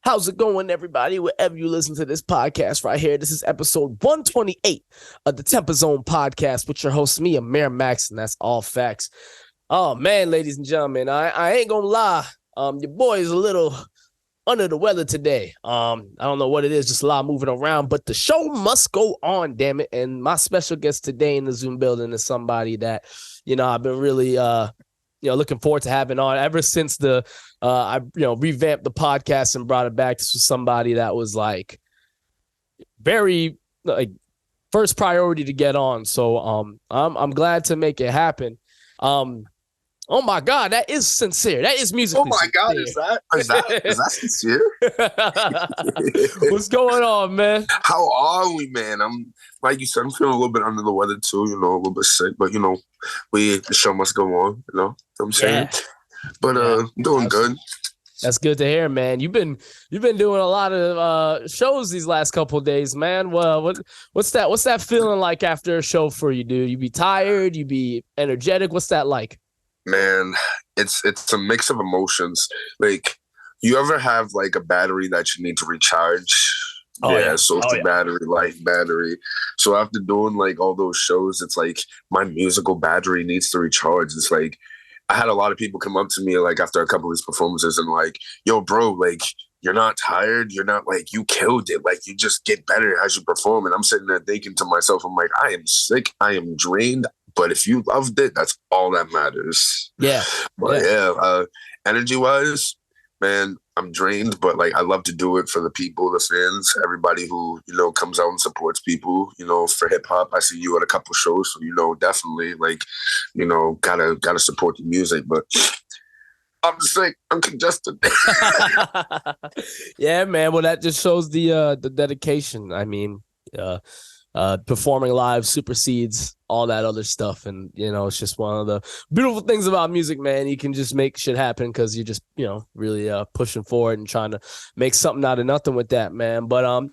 How's it going, everybody? Wherever you listen to this podcast right here, this is episode 128 of the TempahZone podcast with your host, me, Amir Max, and that's all facts. Oh, man, ladies and gentlemen, I ain't gonna lie. Your boy is a little under the weather today. I don't know what it is, just a lot moving around, but the show must go on, damn it. And my special guest today in the Zoom building is somebody that, I've been really looking forward to having on ever since I revamped the podcast and brought it back. This was somebody that was like very first priority to get on. So I'm glad to make it happen. Oh my God, that is sincere. That is music. Oh my God, is that sincere? What's going on, man? How are we, man? I'm like you said, I'm feeling a little bit under the weather too. A little bit sick, but the show must go on. You know what I'm saying? Yeah. But doing good. That's good to hear, man. You've been doing a lot of shows these last couple of days, man. Well, what's that feeling like after a show for you, dude? You be tired? You be energetic? What's that like? Man, it's a mix of emotions. Like, you ever have like a battery that you need to recharge? So it's the battery, life battery. So after doing like all those shows, it's like my musical battery needs to recharge. It's like I had a lot of people come up to me like after a couple of these performances and like, yo, bro, like you're not tired. You're not like you killed it. Like you just get better as you perform. And I'm sitting there thinking to myself, I'm like, I am sick. I am drained. But if you loved it, that's all that matters. Yeah. But energy-wise, man, I'm drained. But like, I love to do it for the people, the fans, everybody who comes out and supports people. For hip hop, I see you at a couple shows, so definitely like, gotta support the music. But I'm sick. I'm congested. Yeah, man. Well, that just shows the dedication. I mean, performing live supersedes all that other stuff, and it's just one of the beautiful things about music, man. You can just make shit happen because you're just really pushing forward and trying to make something out of nothing with that, man. But I'm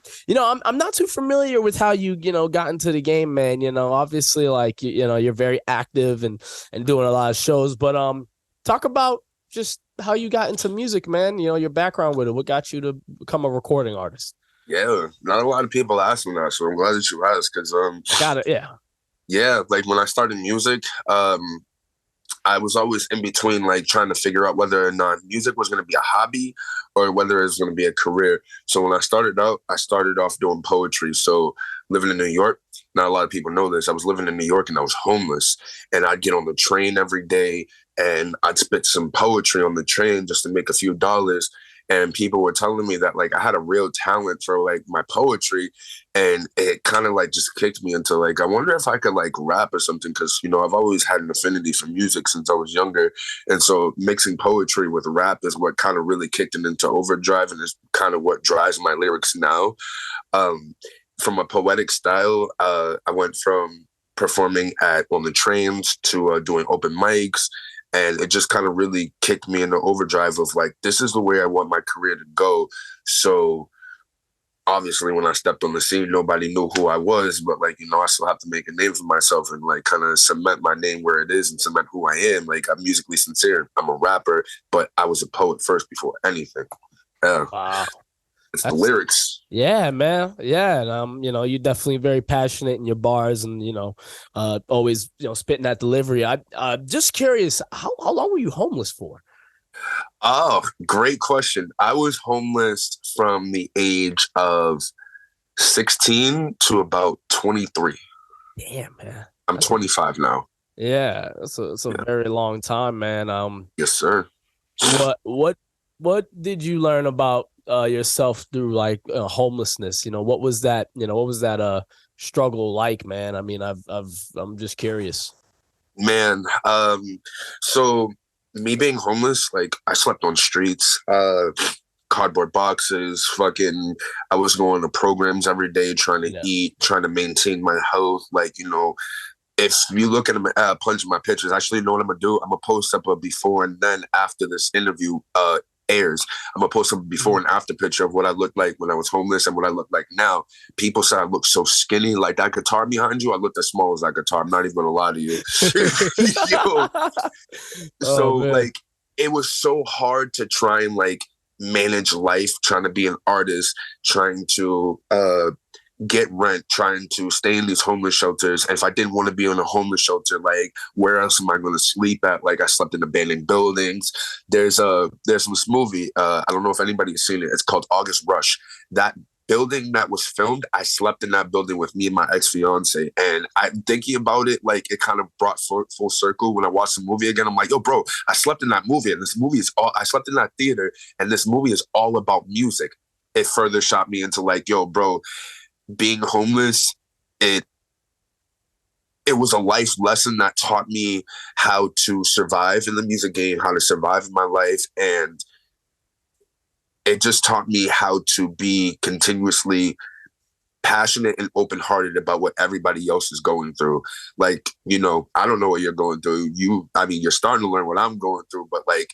not too familiar with how you got into the game, man. Obviously, like you're very active and doing a lot of shows, but talk about just how you got into music, man. Your background with it. What got you to become a recording artist? Yeah, not a lot of people ask me that, so I'm glad that you asked because got it. Yeah, like when I started music, I was always in between, like trying to figure out whether or not music was going to be a hobby or whether it was going to be a career. So when I started off doing poetry. So living in New York, not a lot of people know this. I was living in New York and I was homeless, and I'd get on the train every day and I'd spit some poetry on the train just to make a few dollars. And people were telling me that like I had a real talent for like my poetry, and it kind of like just kicked me into like, I wonder if I could like rap or something. Cause I've always had an affinity for music since I was younger. And so mixing poetry with rap is what kind of really kicked it into overdrive, and is kind of what drives my lyrics now. From a poetic style, I went from performing on the trains to doing open mics. And it just kind of really kicked me into overdrive of like, this is the way I want my career to go. So obviously when I stepped on the scene, nobody knew who I was, but like, I still have to make a name for myself and like kind of cement my name where it is and cement who I am. Like, I'm musically sincere. I'm a rapper, but I was a poet first before anything. Yeah. Wow. It's the lyrics. Yeah, man. Yeah. And, you're definitely very passionate in your bars and, always, spitting that delivery. I'm just curious, how long were you homeless for? Oh, great question. I was homeless from the age of 16 to about 23. Damn, man. I'm 25 now. Yeah. It's a very long time, man. Yes, sir. What did you learn about yourself through like homelessness? What was that struggle like, man? I mean, I'm just curious, man. So me being homeless, like I slept on streets, cardboard boxes, I was going to programs every day, trying to eat, trying to maintain my health. Like, if you look at a bunch of my pictures, actually, you know what I'm gonna do? I'm gonna post up a before and then after this interview airs. I'm gonna post a before and after picture of what I looked like when I was homeless and what I look like now. People say I look so skinny. Like that guitar behind you, I looked as small as that guitar. I'm not even gonna lie to you. Yo. So like, it was so hard to try and like manage life, trying to be an artist, trying to get rent, trying to stay in these homeless shelters. And if I didn't want to be in a homeless shelter, like where else am I going to sleep at? Like I slept in abandoned buildings. There's this movie. I don't know if anybody's seen it. It's called August Rush. That building that was filmed, I slept in that building with me and my ex-fiance. And I'm thinking about it, like it kind of brought full circle when I watched the movie again. I'm like, yo, bro, I slept in that movie, and this movie is all, I slept in that theater, and this movie is all about music. It further shot me into like, yo, bro, being homeless, it was a life lesson that taught me how to survive in the music game, how to survive in my life. And it just taught me how to be continuously passionate and open-hearted about what everybody else is going through. Like, you know, I don't know what you're going through. You're starting to learn what I'm going through, but like,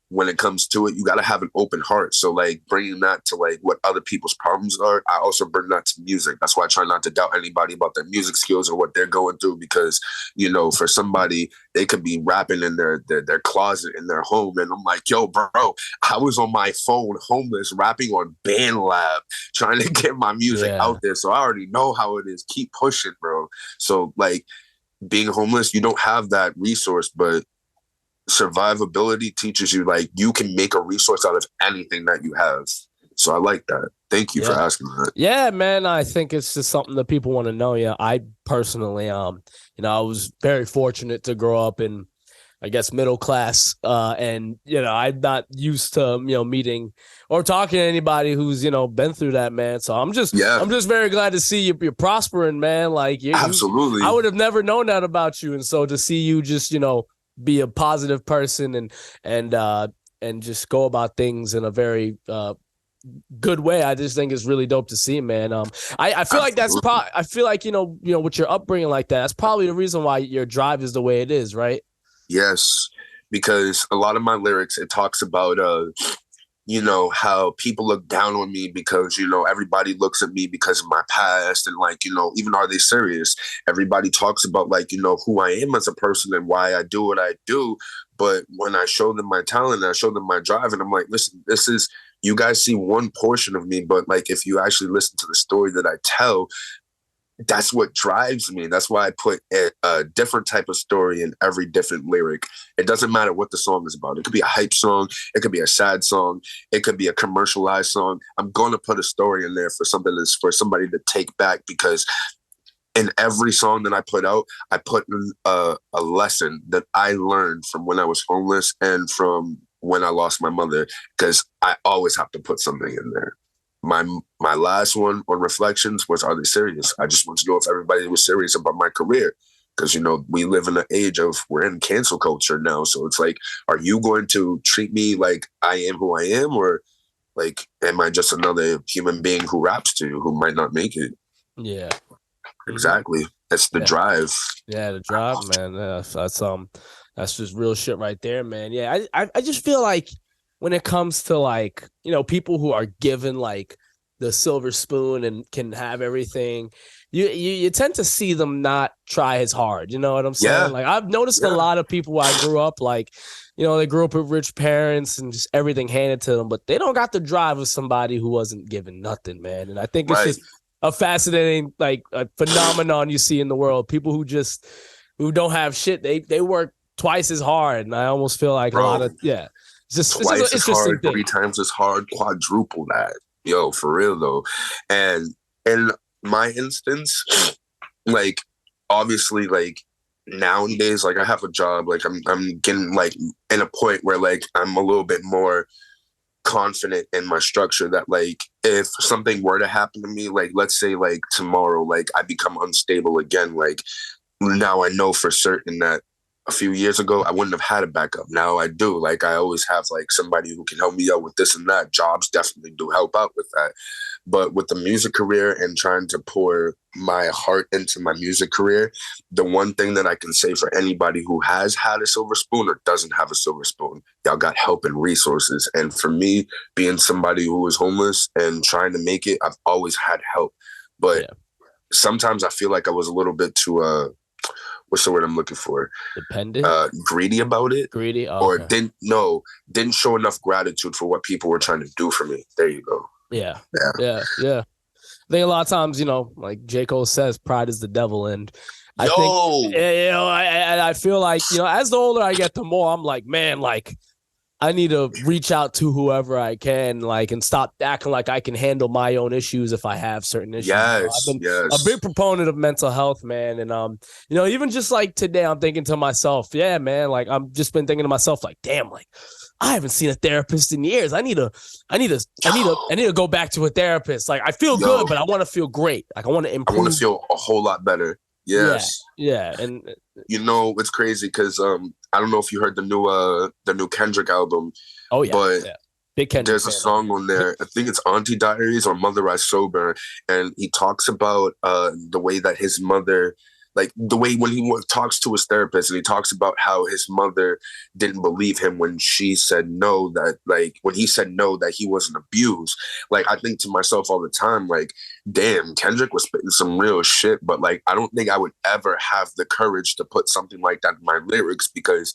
when it comes to it, you got to have an open heart. So like bringing that to like what other people's problems are, I also bring that to music. That's why I try not to doubt anybody about their music skills or what they're going through, because, you know, for somebody, they could be rapping in their closet in their home. And I'm like, yo, bro, I was on my phone homeless, rapping on BandLab, trying to get my music out there. So I already know how it is. Keep pushing, bro. So like being homeless, you don't have that resource, but survivability teaches you like you can make a resource out of anything that you have. So I like that. Thank you for asking that. Yeah, man. I think it's just something that people want to know. Yeah, I personally, I was very fortunate to grow up in, I guess, middle class, and I'm not used to meeting or talking to anybody who's been through that, man. So I'm just very glad to see you're prospering, man. Like absolutely, I would have never known that about you, and so to see you just be a positive person and just go about things in a very good way, I just think it's really dope to see, man. I feel like that's probably, I feel like with your upbringing like that, that's probably the reason why your drive is the way it is, right? Yes, because a lot of my lyrics, it talks about how people look down on me because, everybody looks at me because of my past. And like, even are they serious? Everybody talks about like, who I am as a person and why I do what I do. But when I show them my talent, and I show them my drive, and I'm like, listen, this is, you guys see one portion of me, but like, if you actually listen to the story that I tell, that's what drives me. That's why I put a different type of story in every different lyric. It doesn't matter what the song is about. It could be a hype song. It could be a sad song. It could be a commercialized song. I'm going to put a story in there for something that's for somebody to take back, because in every song that I put out, I put in a lesson that I learned from when I was homeless and from when I lost my mother, because I always have to put something in there. My last one on Reflections was, are they serious? I just want to know if everybody was serious about my career. Because, we live in an age of, we're in cancel culture now. So it's like, are you going to treat me like I am who I am? Or like, am I just another human being who raps to you, who might not make it? Yeah. Exactly. That's the drive. Yeah, the drive, man. That's just real shit right there, man. Yeah, I just feel like when it comes to like, people who are given like the silver spoon and can have everything, you tend to see them not try as hard. You know what I'm saying? Yeah. Like I've noticed a lot of people I grew up like, they grew up with rich parents and just everything handed to them, but they don't got the drive of somebody who wasn't given nothing, man. And I think it's just a fascinating like a phenomenon you see in the world. People who don't have shit, they work twice as hard, and I almost feel like a lot of it's just twice as hard, thing. 3 times as hard, quadruple that. Yo, for real though. And in my instance, like obviously like nowadays, like I have a job, like I'm getting like in a point where like I'm a little bit more confident in my structure, that like if something were to happen to me, like let's say like tomorrow, like I become unstable again, like now I know for certain that a few years ago I wouldn't have had a backup. Now I do. Like I always have like somebody who can help me out with this and that. Jobs definitely do help out with that. But with the music career and trying to pour my heart into my music career, the one thing that I can say for anybody who has had a silver spoon or doesn't have a silver spoon, y'all got help and resources. And for me, being somebody who was homeless and trying to make it, I've always had help. But sometimes I feel like I was a little bit too what's the word I'm looking for? Dependent? Greedy about it. Greedy? Oh, Or okay. didn't show enough gratitude for what people were trying to do for me. There you go. Yeah. Yeah. Yeah. I think a lot of times, like J. Cole says, pride is the devil. And I think, Yo, I feel like, as the older I get, the more I'm like, man, like, I need to reach out to whoever I can, like, and stop acting like I can handle my own issues if I have certain issues. I've been a big proponent of mental health, man. And, even just like today, I'm thinking to myself, yeah, man, like, I'm just been thinking to myself, like, damn, like, I haven't seen a therapist in years. I need to go back to a therapist. Like, I feel good, but I want to feel great. Like, I want to improve. I want to feel a whole lot better. Yes. Yeah. And it's crazy because I don't know if you heard the new Kendrick album. Oh yeah. But Big Kendrick there's a song on there. I think it's Auntie Diaries or Mother I Sober, and he talks about the way that his mother, like the way when he talks to his therapist, and he talks about how his mother didn't believe him when she said no, that like when he said no, that he wasn't abused. Like I think to myself all the time, like, damn, Kendrick was spitting some real shit, but like I don't think I would ever have the courage to put something like that in my lyrics, because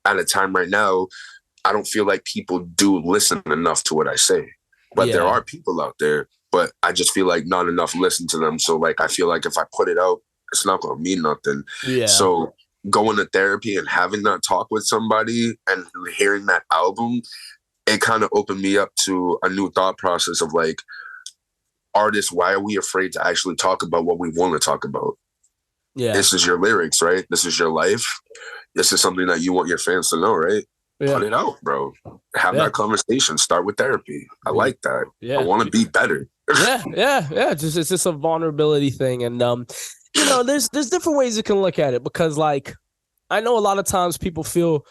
at a time right now, I don't feel like people do listen enough to what I say. But there are people out there, but I just feel like not enough listen to them. So like I feel like if I put it out, it's not gonna mean nothing. Yeah. So going to therapy and having that talk with somebody and hearing that album, it kind of opened me up to a new thought process of like, artists, why are we afraid to actually talk about what we want to talk about? Yeah. This is your lyrics, right? This is your life. This is something that you want your fans to know, right? Yeah. Put it out, bro. Have that conversation. Start with therapy. I like that. Yeah. I want to be better. Yeah. It's just a vulnerability thing. And there's different ways you can look at it, because like I know a lot of times people feel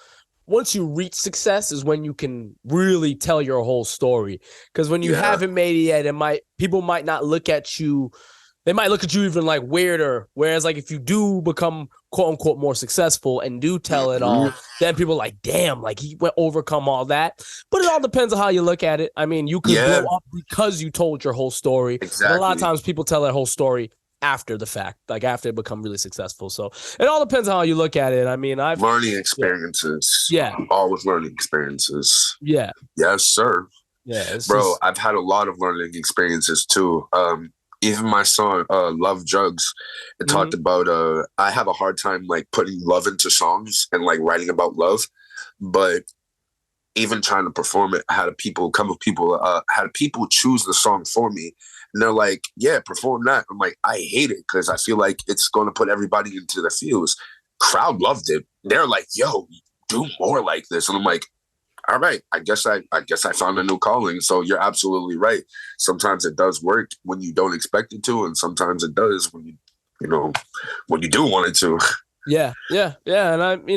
once you reach success is when you can really tell your whole story. Because when you haven't made it yet, people might not look at you. They might look at you even like weirder. Whereas like if you do become quote unquote more successful and do tell it all, then people are like, damn, like he went overcome all that. But it all depends on how you look at it. I mean, you could blow up because you told your whole story. Exactly. But a lot of times people tell their whole story after the fact, like after they become really successful. So it all depends on how you look at it. I mean, I've learning experiences. Yeah. Always learning experiences. Yeah. Yes, sir. Yeah. Bro, I've had a lot of learning experiences too. Even my song, Love Drugs, it talked about, I have a hard time like putting love into songs and like writing about love. But even trying to perform it, I had people choose the song for me. And they're like, yeah, perform that. I'm like, I hate it because I feel like it's going to put everybody into the feels. Crowd loved it. They're like, yo, do more like this. And I'm like, all right, I guess I found a new calling. So you're absolutely right. Sometimes it does work when you don't expect it to, and sometimes it does when when you do want it to. Yeah. And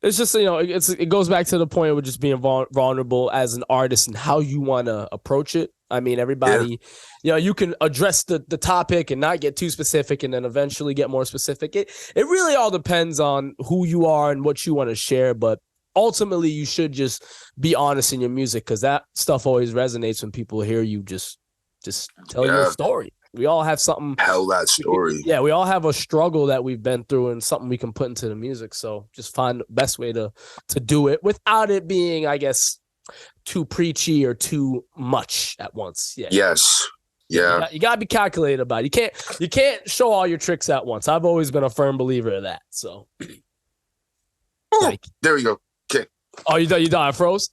it's just, it goes back to the point of just being vulnerable as an artist and how you want to approach it. I mean, everybody, you can address the topic and not get too specific and then eventually get more specific. It really all depends on who you are and what you want to share. But ultimately, you should just be honest in your music, because that stuff always resonates when people hear you just tell your story. We all have something. Tell that story. Yeah, we all have a struggle that we've been through and something we can put into the music. So just find the best way to do it without it being, I guess, too preachy or too much at once. Yeah. Yes. Yeah. You gotta be calculated about it. You can't show all your tricks at once. I've always been a firm believer of that. So there we go. Okay. Oh, you done? I froze?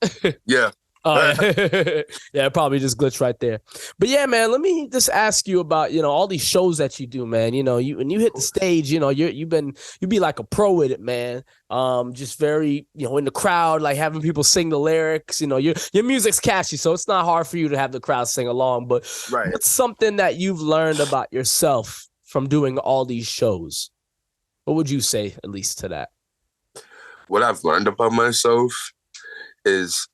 Yeah. Yeah, probably just glitched right there. But yeah, man, let me just ask you about, all these shows that you do, man. When you hit the stage, you be like a pro with it, man. Just very, in the crowd, like having people sing the lyrics. Your music's catchy, so it's not hard for you to have the crowd sing along. But what's something that you've learned about yourself from doing all these shows? What would you say, at least, to that? What I've learned about myself is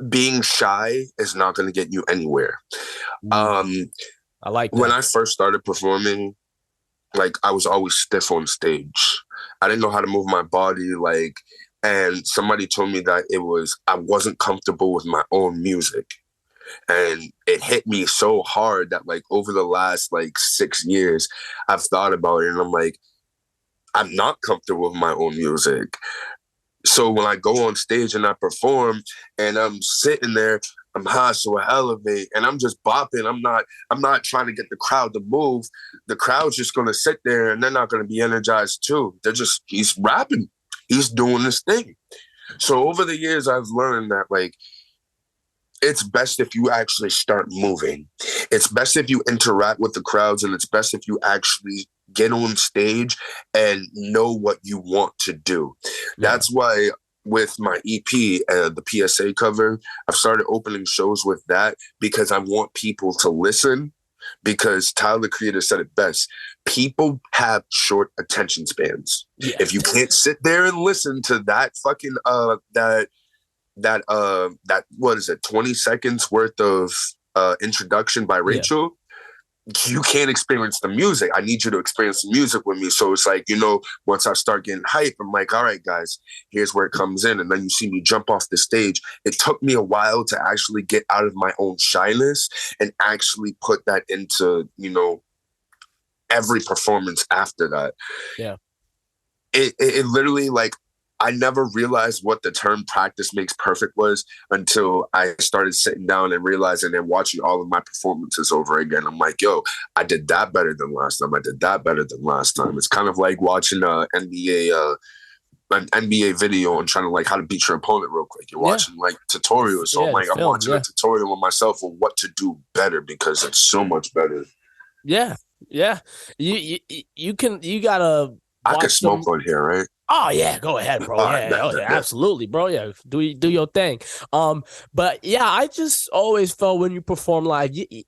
being shy is not going to get you anywhere. I like that. When I first started performing, like I was always stiff on stage. I didn't know how to move my body, and somebody told me that I wasn't comfortable with my own music. And it hit me so hard that like over the last like 6 years, I've thought about it and I'm like, I'm not comfortable with my own music. So when I go on stage and I perform and I'm sitting there, I'm high, so I elevate and I'm just bopping. I'm not trying to get the crowd to move. The crowd's just gonna sit there and they're not gonna be energized too. He's rapping. He's doing this thing. So over the years, I've learned that like it's best if you actually start moving. It's best if you interact with the crowds, and it's best if you actually get on stage and know what you want to do. Yeah. That's why with my EP, the PSA cover, I've started opening shows with that because I want people to listen. Because Tyler, the Creator, said it best. People have short attention spans. Yeah. If you can't sit there and listen to that fucking that what is it, 20 seconds worth of introduction by Rachel, you can't experience the music. I need you to experience the music with me. So it's like, you know, once I start getting hype, I'm like, all right, guys, here's where it comes in. And then you see me jump off the stage. It took me a while to actually get out of my own shyness and actually put that into, you know, every performance after that. Yeah. It literally, like, I never realized what the term practice makes perfect was until I started sitting down and realizing and watching all of my performances over again. I'm like, yo, I did that better than last time. I did that better than last time. It's kind of like watching an NBA video and trying to like how to beat your opponent real quick. You're watching like tutorials. So I'm watching a tutorial on myself on what to do better because it's so much better. Yeah. Yeah. You gotta. I could smoke on here, right? Oh yeah, go ahead, bro. Yeah, absolutely, bro. Yeah, do your thing. But yeah, I just always felt when you perform live, you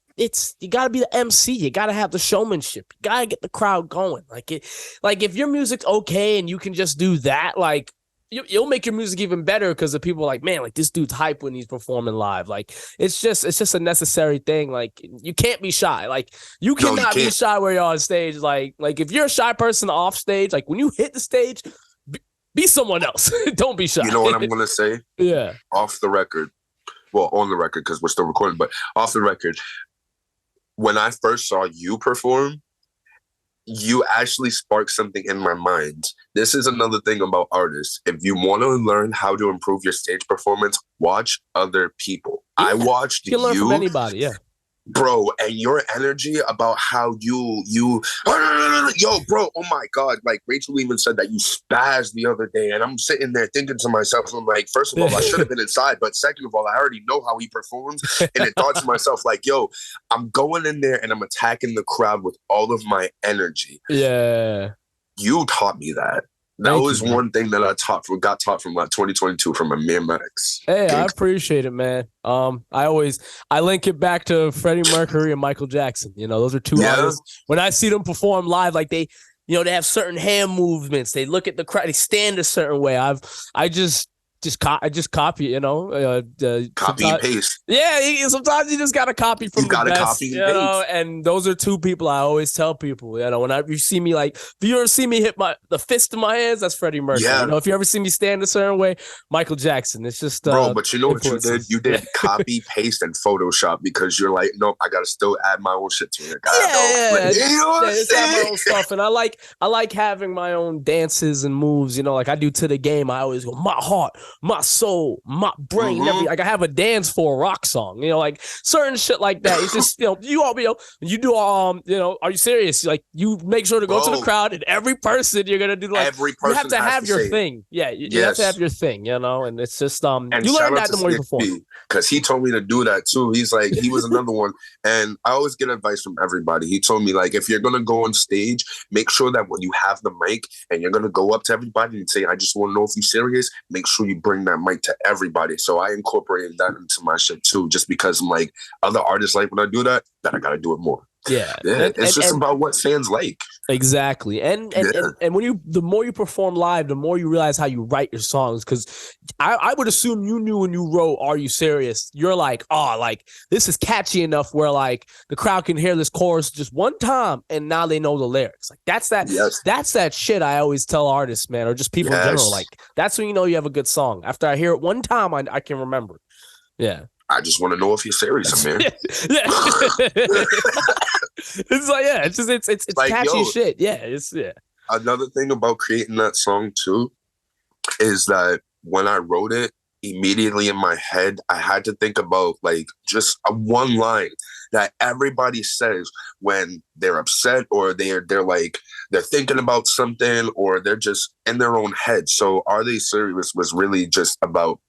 gotta be the MC. You gotta have the showmanship. You gotta get the crowd going. Like if your music's okay and you can just do that, like you'll make your music even better because the people are like, man, like this dude's hype when he's performing live. Like it's just a necessary thing. Like you can't be shy. Like you cannot be shy where you're on stage. Like if you're a shy person off stage, like when you hit the stage, be someone else. Don't be shy. You know what I'm gonna say? Yeah. Off the record. Well, on the record because we're still recording, but off the record. When I first saw you perform, you actually sparked something in my mind. This is another thing about artists. If you want to learn how to improve your stage performance, watch other people. Yeah. I watched you. Learn from anybody, yeah. Bro, and your energy about how yo, bro, oh my God. Like Rachel even said that you spazzed the other day. And I'm sitting there thinking to myself, I'm like, first of all, I should have been inside. But second of all, I already know how he performs. And I thought to myself, like, yo, I'm going in there and I'm attacking the crowd with all of my energy. Yeah. You taught me that. That was one thing that I got taught from like 2022 from Amir Max. Hey, I appreciate it, man. I link it back to Freddie Mercury and Michael Jackson. You know, those are two artists. When I see them perform live, like they have certain hand movements. They look at the crowd. They stand a certain way. I just copy, you know. Copy and paste. Yeah, sometimes you just gotta copy from the best, copy and you know. And those are two people I always tell people, you know, you see me like, if you ever see me hit the fist in my hands, that's Freddie Mercury. Yeah. You know, if you ever see me stand a certain way, Michael Jackson. It's just bro. But you know what you did? You did copy, paste, and Photoshop because you're like, nope, I gotta still add my own shit to it. It's my own stuff, and I like having my own dances and moves. You know, like I do to the game. I always go my heart, my soul, my brain, like I have a dance for a rock song, you know, like certain shit like that. It's just, you know, you do, you know, are you serious? Like you make sure to go to the crowd and every person you're going to do like, you have to have your thing. Yeah. You have to have your thing, you know, and it's just, and you learn that the more you perform. Because he told me to do that too. He's like, he was another one. And I always get advice from everybody. He told me like, if you're going to go on stage, make sure that when you have the mic and you're going to go up to everybody and say, I just want to know if you're serious, make sure you bring that mic to everybody. So I incorporated that into my shit too, just because I'm like, other artists like when I do that, then I got to do it more. Yeah. It's just about what fans like. Exactly. And when the more you perform live, the more you realize how you write your songs. Because I would assume you knew when you wrote Are You Serious? You're like, oh, like this is catchy enough where like the crowd can hear this chorus just one time and now they know the lyrics. Like that's that shit I always tell artists, man, or just people in general. Like that's when you know you have a good song. After I hear it one time, I can remember. Yeah. I just want to know if you're serious, man. Yeah. It's like, yeah, it's like, catchy yo, shit. Yeah, it's yeah. Another thing about creating that song too is that when I wrote it, immediately in my head, I had to think about like just a one line that everybody says when they're upset or they're thinking about something or they're just in their own head. So Are They Serious was really just about,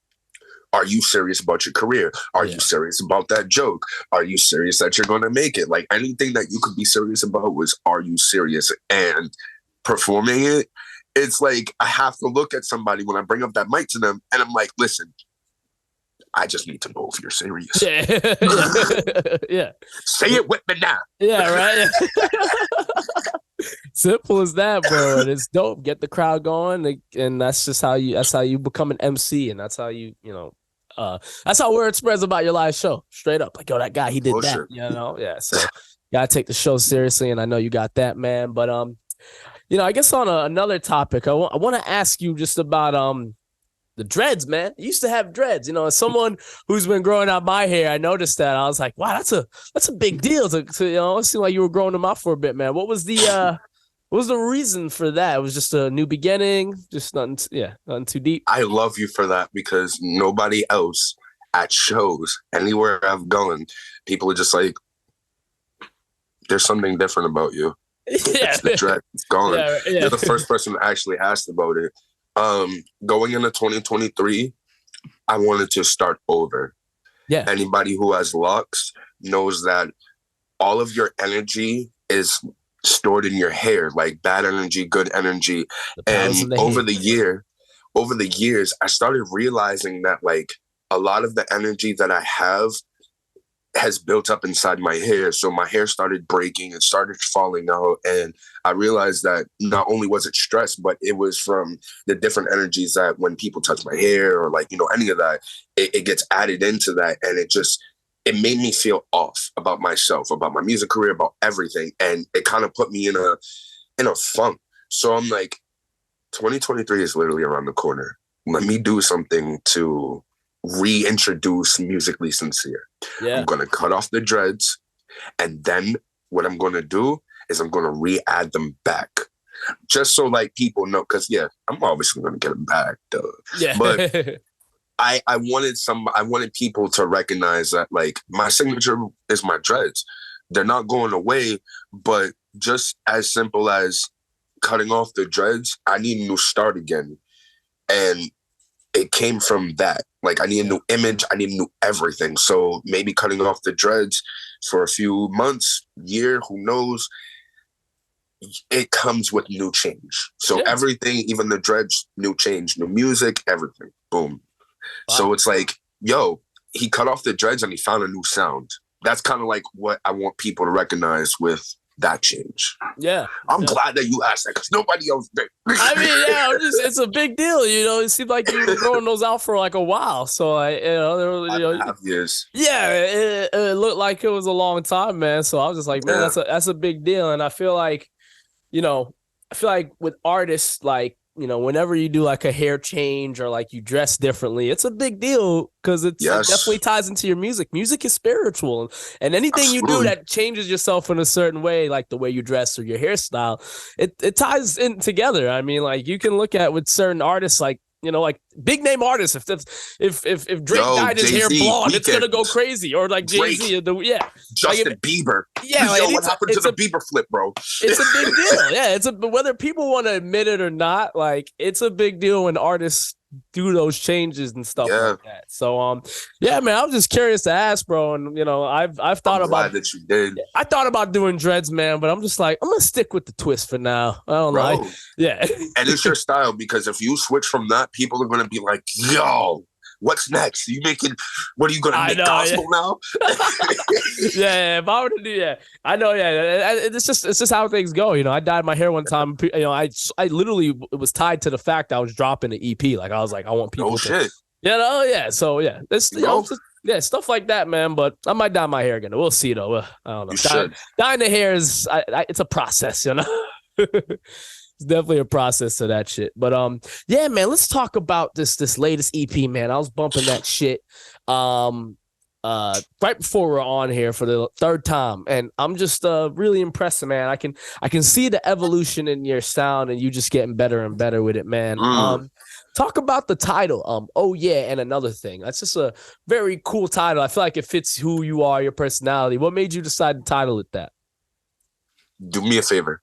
are you serious about your career? Are you serious about that joke? Are you serious that you're going to make it? Like anything that you could be serious about was, are you serious? And performing it, it's like I have to look at somebody when I bring up that mic to them and I'm like, listen, I just need to know if you're serious. Yeah. Say it with me now. Yeah, right. Simple as that, bro. And it's dope. Get the crowd going, and that's just how you become an MC, and that's how that's how word spreads about your live show. Straight up, like, yo, that guy, he did that. Yeah. So gotta take the show seriously, and I know you got that, man. But I guess on another topic, I want to ask you just about the dreads, man. You used to have dreads, as someone who's been growing out my hair, I noticed that. I was like, wow, that's a big deal to it seemed like you were growing them out for a bit, man. What was the reason for that? It was just a new beginning, just nothing too deep. I love you for that because nobody else at shows, anywhere I've gone, people are just like, there's something different about you. Yeah. It's the dread. It's gone. Yeah. You're the first person that actually asked about it. Going into 2023, I wanted to start over. Yeah. Anybody who has locks knows that all of your energy is stored in your hair, like bad energy, good energy. And over the years, I started realizing that like a lot of the energy that I have has built up inside my hair. So my hair started breaking and started falling out. And I realized that not only was it stress, but it was from the different energies that when people touch my hair or like, any of that, it gets added into that. And it made me feel off about myself, about my music career, about everything. And it kind of put me in a funk. So I'm like, 2023 is literally around the corner. Let me do something to reintroduce Musically Sincere. Yeah. I'm going to cut off the dreads. And then what I'm going to do is I'm going to re-add them back. Just so like people know, because I'm obviously going to get them back. Duh. Yeah. But I wanted people to recognize that like my signature is my dreads. They're not going away, but just as simple as cutting off the dreads, I need a new start again. And it came from that. Like I need a new image, I need a new everything. So maybe cutting off the dreads for a few months, year, who knows, it comes with new change. So everything, even the dreads, new change, new music, everything. Boom. Wow. So it's like, yo, he cut off the dreads and he found a new sound. That's kind of like what I want people to recognize with that change. Yeah. I'm glad that you asked that because nobody else did. I mean, it's a big deal. It seemed like you were growing those out for like a while. So years. Yeah, it looked like it was a long time, man. So I was just like, man, that's a big deal. And I feel like, with artists, like, whenever you do like a hair change or like you dress differently, it's a big deal because it definitely ties into your music. Music is spiritual, and anything you do that changes yourself in a certain way, like the way you dress or your hairstyle, it ties in together. I mean, like you can look at with certain artists, like like big name artists. If Drake dyed his hair blonde, it's gonna go crazy. Or like Jay-Z, Justin Bieber. Yeah, like, what happened to the Bieber flip, bro? It's a big deal. Yeah, whether people want to admit it or not, like it's a big deal when artists do those changes and stuff like that. So man, I was just curious to ask, bro. And I've thought about that you did. I thought about doing dreads, man, but I'm just like, I'm gonna stick with the twist for now. I don't know. And it's your style, because if you switch from that, people are gonna be like, yo, what's next? What are you gonna make gospel now? If I were to do I know, it's just how things go. I dyed my hair one time. I literally, it was tied to the fact I was dropping an EP. Like I was like, I want people to, So it's stuff like that, man. But I might dye my hair again. We'll see though. I don't know. Dyeing the hair is it's a process, It's definitely a process to that shit. But man, let's talk about this latest EP, man. I was bumping that shit. right before we're on here for the third time, and I'm just really impressed, man. I can see the evolution in your sound, and you just getting better and better with it, man. Talk about the title, Oh Yeah, and Another Thing. That's just a very cool title. I feel like it fits who you are, your personality. What made you decide to title it that? Do me a favor,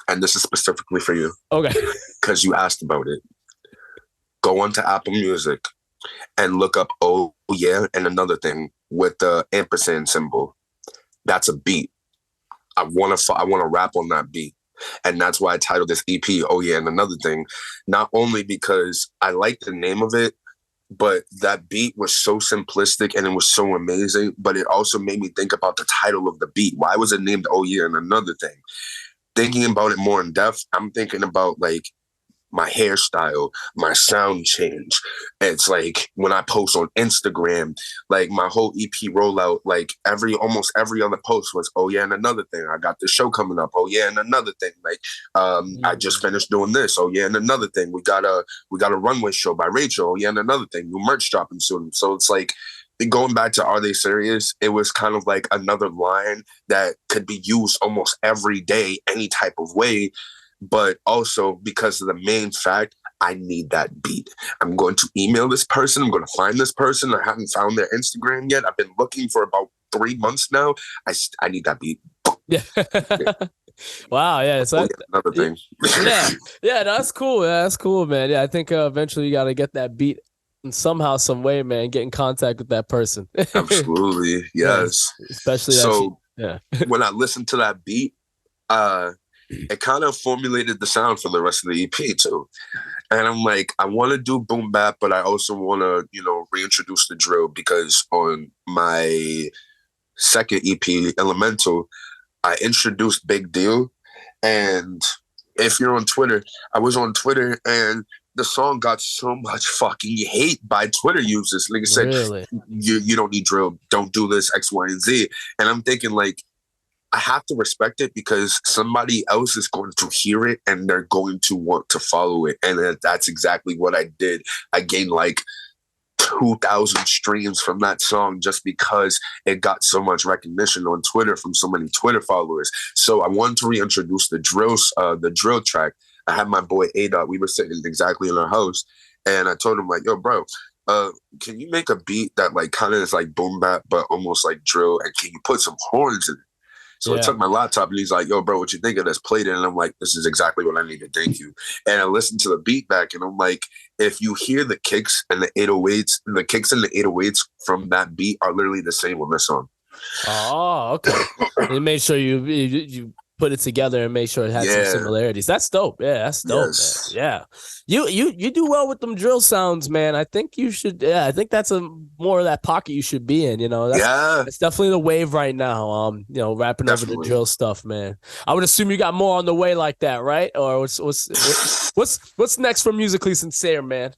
and this is specifically for you. Okay. Because you asked about it. Go onto Apple Music and look up Oh Yeah and Another Thing with the ampersand symbol. That's a beat. I want to rap on that beat. And that's why I titled this EP Oh Yeah and Another Thing. Not only because I like the name of it, but that beat was so simplistic and it was so amazing, but it also made me think about the title of the beat. Why was it named Oh Yeah and Another Thing? Thinking about it more in depth, I'm thinking about like my hairstyle, my sound change. It's like when I post on Instagram, like my whole EP rollout, like almost every other post was, oh yeah, and another thing. I got this show coming up. Oh yeah, and another thing. Like I just finished doing this. Oh yeah, and another thing. We got a runway show by Rachel. Oh yeah, and another thing. New merch dropping soon. So it's like going back to Are They Serious? It was kind of like another line that could be used almost every day, any type of way. But also because of the main fact, I need that beat. I'm going to email this person. I'm going to find this person. I haven't found their Instagram yet. I've been looking for about 3 months now. I need that beat. Yeah. Wow. Yeah. So another thing. Yeah. That's cool. Yeah, that's cool, man. Yeah. I think eventually you got to get that beat in somehow, some way, man. Get in contact with that person. Absolutely. Yes. Yeah, especially so. Yeah. When I listened to that beat, it kind of formulated the sound for the rest of the EP too. And I'm like, I want to do boom bap, but I also want to, reintroduce the drill, because on my second EP, Elemental, I introduced Big Deal. And if you're on Twitter, I was on Twitter and the song got so much fucking hate by Twitter users. Like I said, really? you don't need drill. Don't do this, X, Y, and Z. And I'm thinking like, I have to respect it because somebody else is going to hear it and they're going to want to follow it. And that's exactly what I did. I gained like 2,000 streams from that song just because it got so much recognition on Twitter from so many Twitter followers. So I wanted to reintroduce the drill track. I had my boy A-Dot. We were sitting exactly in our house, and I told him like, yo, bro, can you make a beat that like kind of is like boom bap, but almost like drill? And can you put some horns in it? So I took my laptop and he's like, yo, bro, what you think of this? Played it. And I'm like, this is exactly what I needed. Thank you. And I listened to the beat back and I'm like, if you hear the kicks and the 808s, the kicks and the 808s from that beat are literally the same on this song. Oh, okay. You made sure you put it together and make sure it had some similarities. That's dope. Yeah, that's dope, man. Yeah. You do well with them drill sounds, man. I think you should. Yeah, I think that's more of that pocket you should be in. That's definitely the wave right now. Rapping over the drill stuff, man. I would assume you got more on the way like that, right? Or what's next for Musically Sincere, man?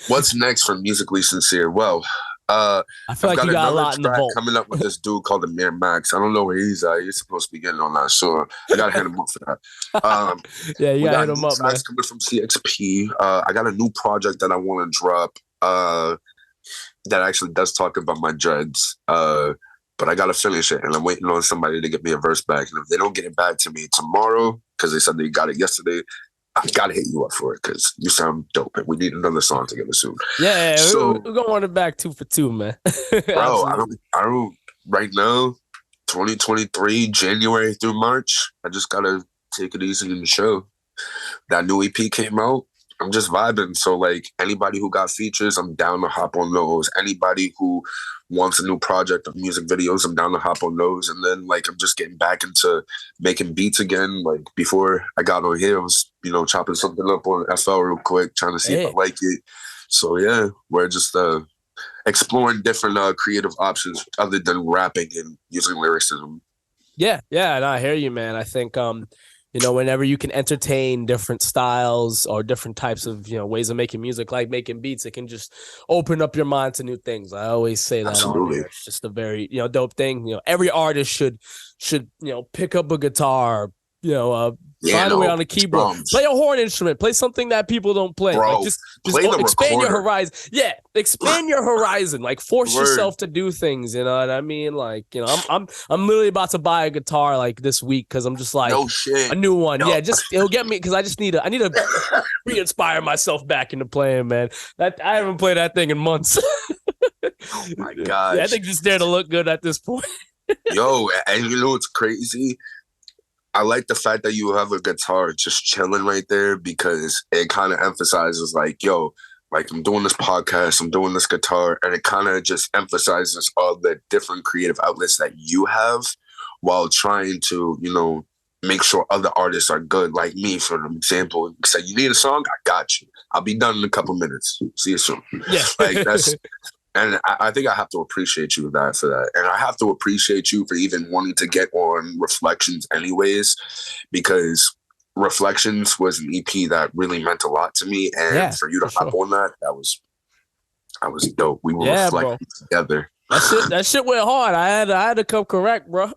What's next for Musically Sincere? Well, I feel like you got a lot in the vault coming up with this dude called Amir Max. I don't know where he's at. He's supposed to be getting on that, so I gotta hit him up for that. Yeah, you gotta hit him up, man. Coming from CXP. I got a new project that I want to drop. That actually does talk about my dreads. But I gotta finish it, and I'm waiting on somebody to get me a verse back. And if they don't get it back to me tomorrow, because they said they got it yesterday, I gotta hit you up for it because you sound dope and we need another song together soon. Yeah, so we're gonna want it back 2 for 2, man. Bro, I don't right now, 2023, January through March, I just gotta take it easy in the show. That new EP came out. I'm just vibing. So like anybody who got features, I'm down to hop on those. Anybody who wants a new project of music videos, I'm down to hop on those. And then like I'm just getting back into making beats again. Like before I got on here, I was, chopping something up on FL real quick, trying to see if I like it. So yeah, we're just exploring different creative options other than rapping and using lyricism. Yeah, and I hear you, man. I think whenever you can entertain different styles or different types of, ways of making music, like making beats, it can just open up your mind to new things. I always say that. Absolutely. It's just a very, dope thing. Every artist should, pick up a guitar, find a way on the keyboard. Drums. Play a horn instrument. Play something that people don't play. Bro, like just play the expand recorder. your horizon. Yeah, expand your horizon. Like force Word. yourself to do things. You know what I mean? Like, I'm literally about to buy a guitar like this week because I'm just like no shit. a new one. No. Yeah, it'll get me because I need to re-inspire myself back into playing, man. That I haven't played that thing in months. Oh my gosh. Yeah, I think just there to look good at this point. Yo, and you know what's crazy? I like the fact that you have a guitar just chilling right there because it kind of emphasizes like, yo, like I'm doing this podcast, I'm doing this guitar, and it kind of just emphasizes all the different creative outlets that you have while trying to, make sure other artists are good, like me, for example. Say, you need a song? I got you. I'll be done in a couple minutes. See you soon. Yeah. Like that's... And I think I have to appreciate you for that. And I have to appreciate you for even wanting to get on Reflections anyways, because Reflections was an EP that really meant a lot to me. And for you to hop on that was dope. We were reflecting together. That shit went hard. I had to come correct, bro.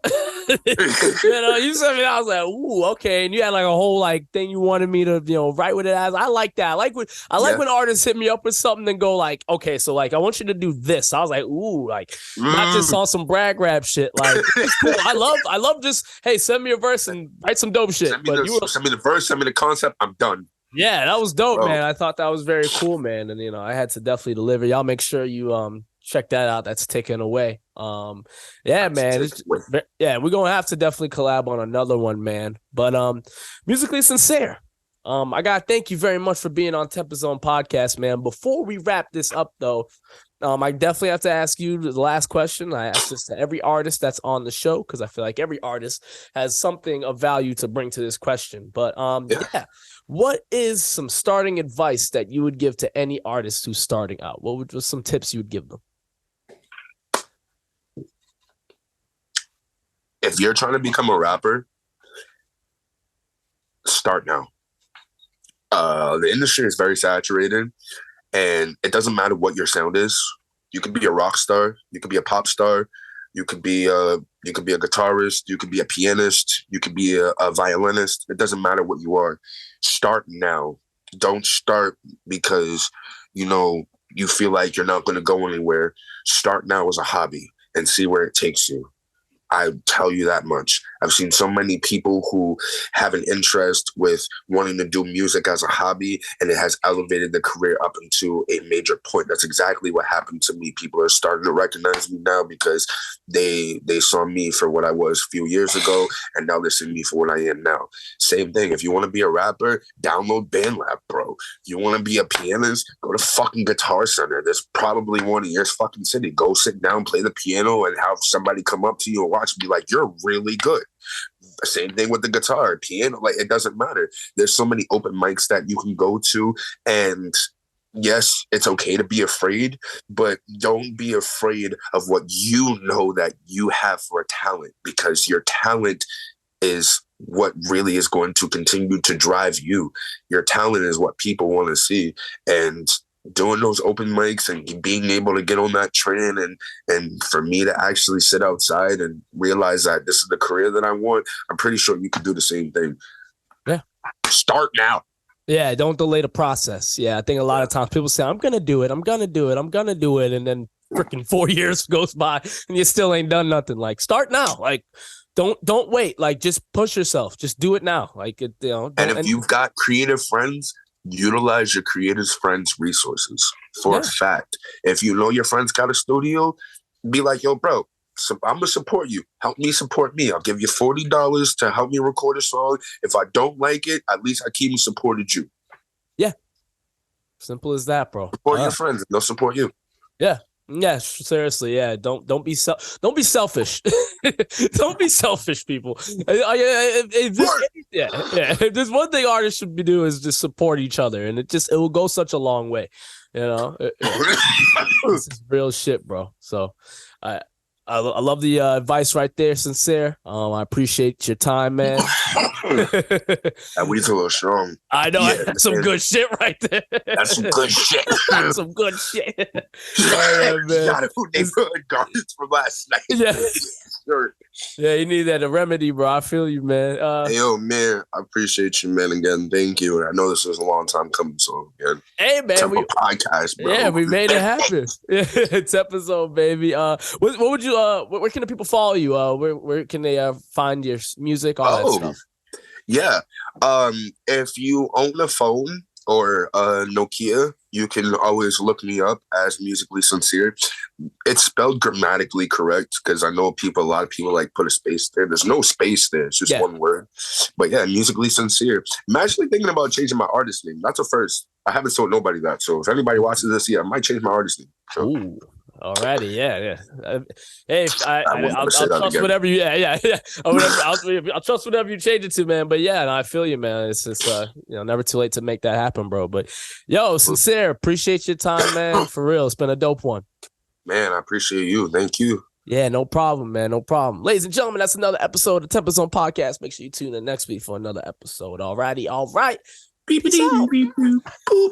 You sent me. I was like, ooh, okay. And you had like a whole like thing you wanted me to, write with it as. I like that. I like when artists hit me up with something and go like, okay, so like I want you to do this. I was like, ooh, like not just on some brag rap shit. Like it's cool. I love just, hey, send me a verse and write some dope shit. Send me the verse, send me the concept. I'm done. Yeah, that was dope, bro. Man. I thought that was very cool, man. And I had to definitely deliver. Y'all make sure you check that out. That's taken away. Yeah, man. We're gonna have to definitely collab on another one, man. But Musically Sincere. I gotta thank you very much for being on TempahZone podcast, man. Before we wrap this up, though, I definitely have to ask you the last question. I ask this to every artist that's on the show because I feel like every artist has something of value to bring to this question. But what is some starting advice that you would give to any artist who's starting out? What would some tips you would give them? If you're trying to become a rapper, start now. The industry is very saturated, and it doesn't matter what your sound is. You could be a rock star, you could be a pop star, you could be a guitarist, you could be a pianist, you could be a violinist. It doesn't matter what you are. Start now. Don't start because you feel like you're not going to go anywhere. Start now as a hobby and see where it takes you. I tell you that much. I've seen so many people who have an interest with wanting to do music as a hobby, and it has elevated the career up into a major point. That's exactly what happened to me. People are starting to recognize me now because they saw me for what I was a few years ago, and now they're seeing me for what I am now. Same thing. If you want to be a rapper, download BandLab, bro. If you want to be a pianist, go to fucking Guitar Center. There's probably one in your fucking city. Go sit down, play the piano, and have somebody come up to you and watch and be like, you're really good. Same thing with the guitar, piano, like it doesn't matter. There's so many open mics that you can go to, and yes, it's okay to be afraid, but don't be afraid of what you know that you have for a talent, because your talent is what really is going to continue to drive you. Your talent is what people want to see, and doing those open mics and being able to get on that train and for me to actually sit outside and realize that this is the career that I want, I'm pretty sure you could do the same thing. Yeah. Start now. Yeah, don't delay the process. Yeah, I think a lot of times people say, I'm going to do it. And then freaking 4 years goes by and you still ain't done nothing. Like, start now. Like, don't wait. Like, just push yourself. Just do it now. Like, and if you've got creative friends, utilize your creative friends' resources for a fact. If you know your friend's got a studio, be like, yo, bro, so I'm going to support you. Help me support me. I'll give you $40 to help me record a song. If I don't like it, at least I keep supported you. Yeah. Simple as that, bro. Support your friends and they'll support you. Yeah. Yeah, seriously. Yeah. Don't be selfish. Don't be selfish, people. If there's one thing artists should be doing is just support each other, and it will go such a long way. This is real shit, bro. So I love the advice right there, Sincere. I appreciate your time, man. That weed's a little strong. I know. That's some good shit right there. That's some good shit. That's some good shit. Oh, man. Got it. Neighborhood gardens from last night. Yeah. Sure. Yeah, you need that a remedy, bro. I feel you, man. Hey, yo, man, I appreciate you, man. Again, thank you. I know this was a long time coming, so again, Hey, man, podcast, bro. Yeah, we made it happen. It's episode, baby. What would you where can the people follow you? Where can they find your music, all that stuff? Yeah. If you own a phone or a Nokia, you can always look me up as Musically Sincere. It's spelled grammatically correct because I know a lot of people like put a space there. There's no space there. It's just one word. But yeah, Musically Sincere. I'm actually thinking about changing my artist name. That's a first. I haven't told nobody that. So if anybody watches this, I might change my artist name. So. Ooh. Alrighty, yeah. Hey, I'll trust whatever you, I'll trust whatever you change it to, man. But yeah, I feel you, man. It's just, never too late to make that happen, bro. But yo, Sincere, appreciate your time, man. For real, it's been a dope one. Man, I appreciate you. Thank you. Yeah, no problem, man. No problem. Ladies and gentlemen, that's another episode of TempahZone Podcast. Make sure you tune in next week for another episode. Alrighty, all right. Beep, beep, beep, beep, beep.